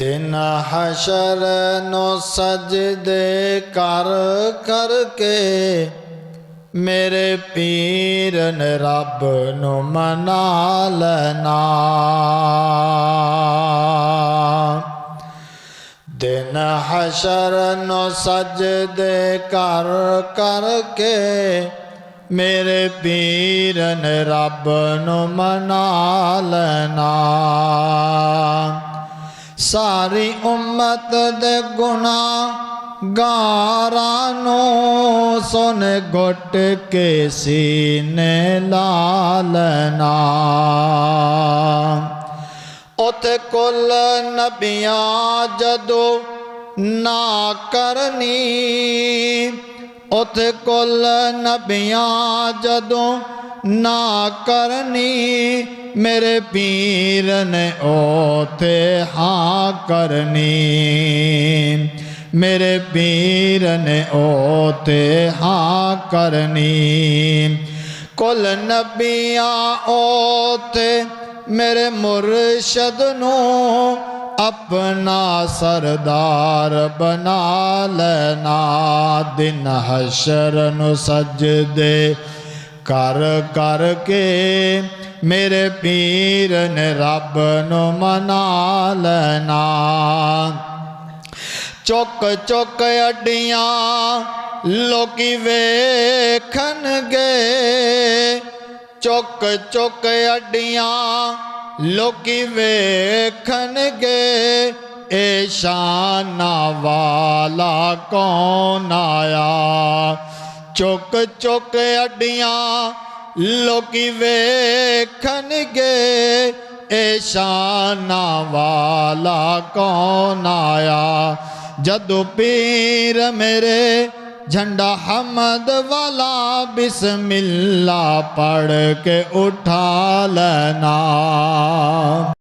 दिन हशर नो सजदे कर करके मेरे पीर ने रब नु मना लेना। दिन हशर नो सजदे कर करके मेरे पीर ने रब नु मना लेना। सारी उम्मत दे गुनाह गारानो सुन घुट के सीने ला लेना। उथे कुल नबियां जदो ना करनी, उथे कुल नबियां जदो ना करनी, मेरे पीर ने ओथे हाँ करनी। मेरे पीर ने ओथे हाँ करनी। कुल नबियां ओथे मेरे मुर्शद नू अपना सरदार बना लेना। दिन हशर नु सजदे कर कर के मेरे पीर ने रब नु मना लेना। चुक चुक अड्डियां लोकी वेखन गे, चुक चुक अड्डियां लोकी वेखन गे, ए शाना वाला कौन आया। चुक चुक अड्डियां लोकी वेखन गे, ए शाना वाला कौन आया। जदू पीर मेरे झंडा हमद वाला बिस्मिल्लाह पढ़ के उठा लेना।